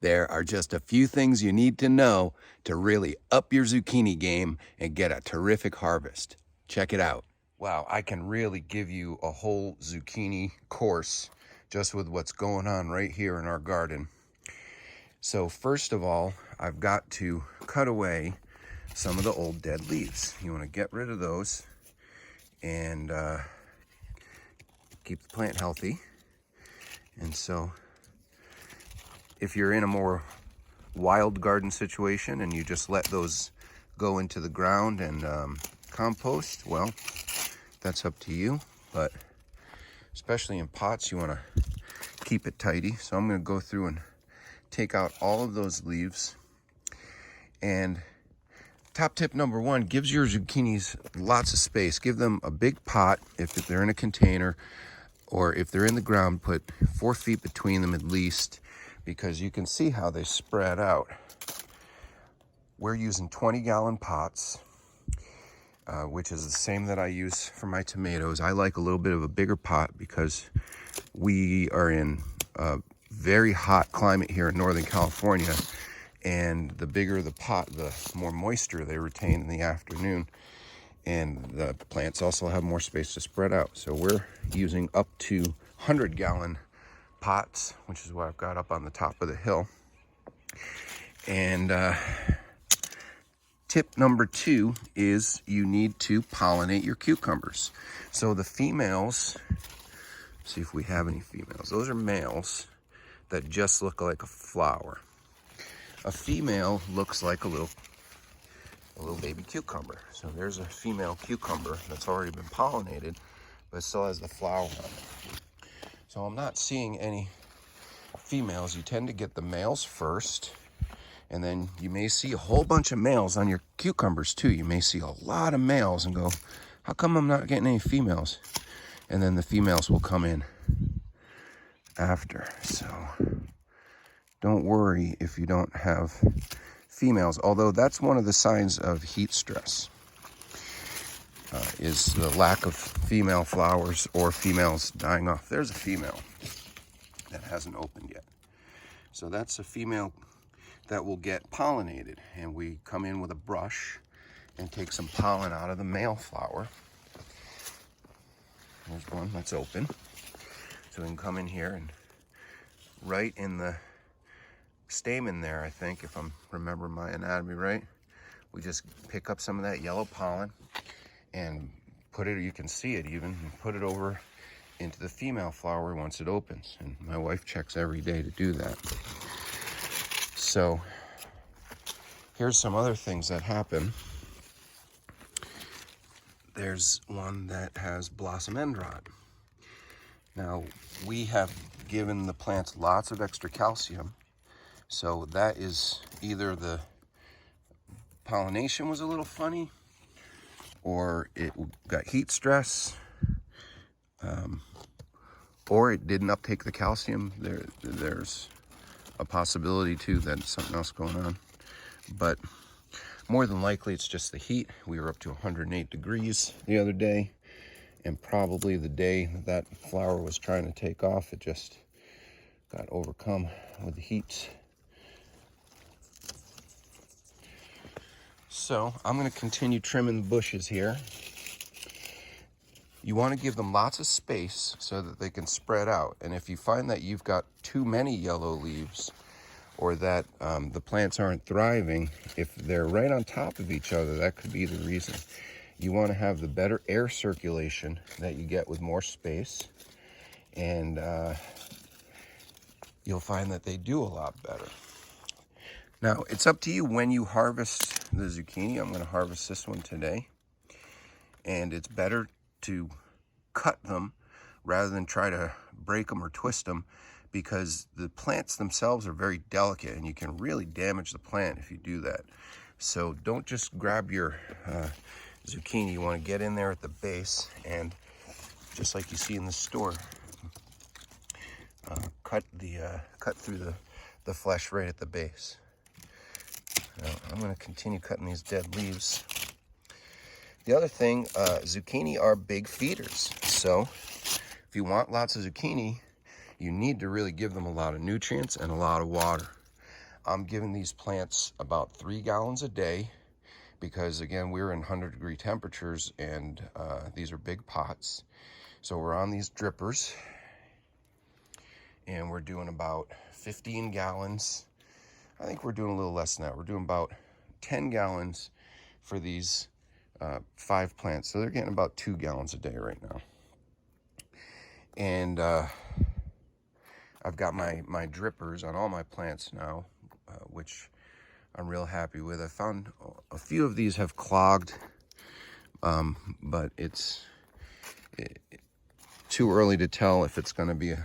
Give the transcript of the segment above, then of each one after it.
There are just a few things you need to know to really up your zucchini game and get a terrific harvest. Check it out. Wow, I can really give you a whole zucchini course just with what's going on right here in our garden. So first of all, I've got to cut away some of the old dead leaves. You want to get rid of those and keep the plant healthy. And so if you're in a more wild garden situation and you just let those go into the ground and compost, well, that's up to you. But especially in pots, you want to keep it tidy. So I'm going to go through and take out all of those leaves. And top tip number one, gives your zucchinis lots of space. Give them a big pot if they're in a container, or if they're in the ground, put 4 feet between them at least, because you can see how they spread out. We're using 20-gallon pots, which is the same that I use for my tomatoes. I like a little bit of a bigger pot because we are in a very hot climate here in Northern California, and the bigger the pot, the more moisture they retain in the afternoon, and the plants also have more space to spread out. So we're using up to 100-gallon pots, which is what I've got up on the top of the hill. And tip number 2 is you need to pollinate your cucumbers. So the females, see if we have any females. Those are males that just look like a flower. A female looks like a little baby cucumber. So there's a female cucumber that's already been pollinated, but still has the flower on it. So I'm not seeing any females. You tend to get the males first, and then you may see a whole bunch of males on your cucumbers too. You may see a lot of males and go, how come I'm not getting any females? And then the females will come in after. So don't worry if you don't have females, although that's one of the signs of heat stress, is the lack of female flowers or females dying off. There's a female that hasn't opened yet. So that's a female that will get pollinated, and we come in with a brush and take some pollen out of the male flower. There's one that's open. So we can come in here and right in the stamen there, I think, if I'm remembering my anatomy right, we just pick up some of that yellow pollen and put it, you can see it even, and put it over into the female flower once it opens. And my wife checks every day to do that. So here's some other things that happen. There's one that has blossom end rot. Now, we have given the plants lots of extra calcium, so that is either the pollination was a little funny, or it got heat stress, or it didn't uptake the calcium. There's a possibility too that something else going on, but more than likely it's just the heat. We were up to 108 degrees the other day, and probably the day that flower was trying to take off, it just got overcome with the heat. So I'm going to continue trimming the bushes here. You want to give them lots of space so that they can spread out. And if you find that you've got too many yellow leaves, or that the plants aren't thriving, if they're right on top of each other, that could be the reason. You want to have the better air circulation that you get with more space, and you'll find that they do a lot better. Now, it's up to you when you harvest the zucchini. I'm going to harvest this one today, and it's better to cut them rather than try to break them or twist them, because the plants themselves are very delicate, and you can really damage the plant if you do that. So don't just grab your zucchini. You want to get in there at the base, and just like you see in the store, cut through the flesh right at the base. Now, I'm going to continue cutting these dead leaves. The other thing, zucchini are big feeders. So if you want lots of zucchini, you need to really give them a lot of nutrients and a lot of water. I'm giving these plants about 3 gallons a day because, again, we're in 100-degree temperatures, and these are big pots. So we're on these drippers, and we're doing about 15 gallons. I think we're doing a little less than that. We're doing about 10 gallons for these 5 plants. So they're getting about 2 gallons a day right now. And I've got my drippers on all my plants now, which I'm real happy with. I found a few of these have clogged, but it's too early to tell if it's going to be a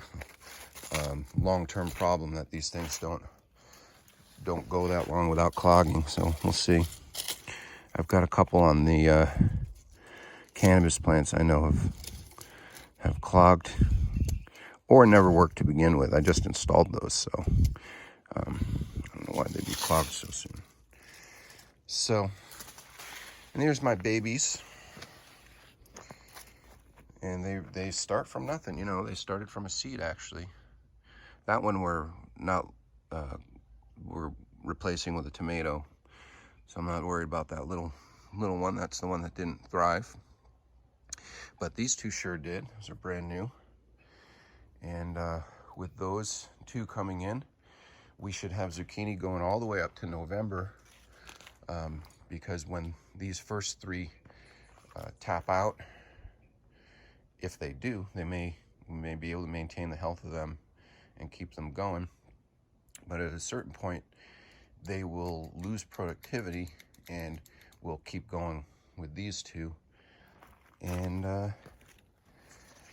long-term problem, that these things don't go that long without clogging. So we'll see. I've got a couple on the cannabis plants I know have clogged or never worked to begin with. I just installed those, so I don't know why they'd be clogged so soon. So, and here's my babies. And they start from nothing, you know. They started from a seed, actually. That one we're replacing with a tomato, so I'm not worried about that little one. That's the one that didn't thrive. But these two sure did. Those are brand new. And with those two coming in, we should have zucchini going all the way up to November, because when these first 3 tap out, if they do, we may be able to maintain the health of them and keep them going. But at a certain point, they will lose productivity, and we'll keep going with these two. And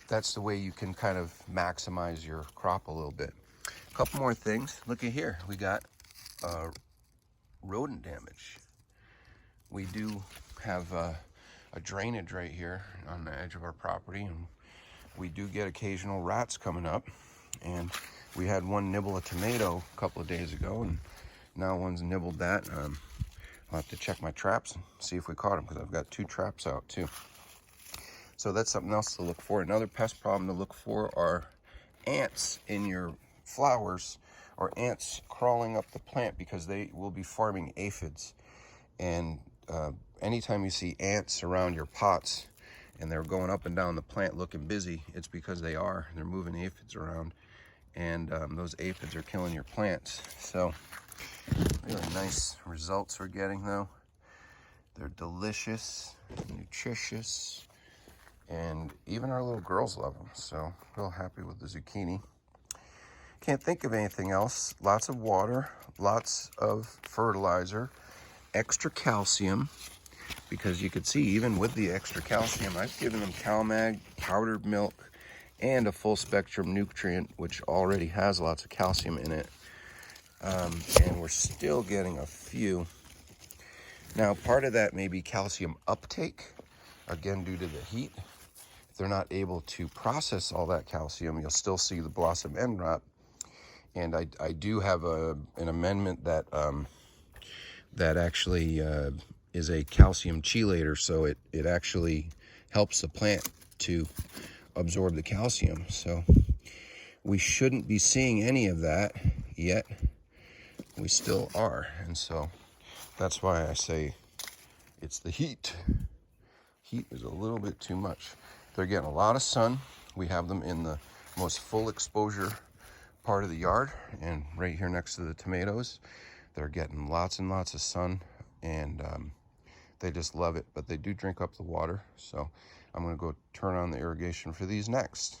that's the way you can kind of maximize your crop a little bit. A couple more things. Look at here. We got rodent damage. We do have a drainage right here on the edge of our property, and we do get occasional rats coming up. And we had one nibble a tomato a couple of days ago, and now one's nibbled that. I'll have to check my traps and see if we caught them, because I've got 2 traps out too. So that's something else to look for. Another pest problem to look for are ants in your flowers, or ants crawling up the plant, because they will be farming aphids. And anytime you see ants around your pots and they're going up and down the plant looking busy, it's because they're moving aphids around, and those aphids are killing your plants. So really nice results we're getting, though. They're delicious, nutritious, and even our little girls love them. So real happy with the zucchini. Can't think of anything else. Lots of water, lots of fertilizer, extra calcium, because you could see even with the extra calcium, I've given them CalMag, powdered milk, and a full spectrum nutrient, which already has lots of calcium in it. And we're still getting a few. Now, part of that may be calcium uptake, again, due to the heat. If they're not able to process all that calcium, you'll still see the blossom end rot. And I do have an amendment that that actually is a calcium chelator, so it actually helps the plant to absorb the calcium. So we shouldn't be seeing any of that yet. We still are, and so that's why I say it's the heat. Heat is a little bit too much. They're getting a lot of sun. We have them in the most full exposure part of the yard, and right here next to the tomatoes, they're getting lots and lots of sun, and they just love it. But they do drink up the water, so I'm going to go turn on the irrigation for these next.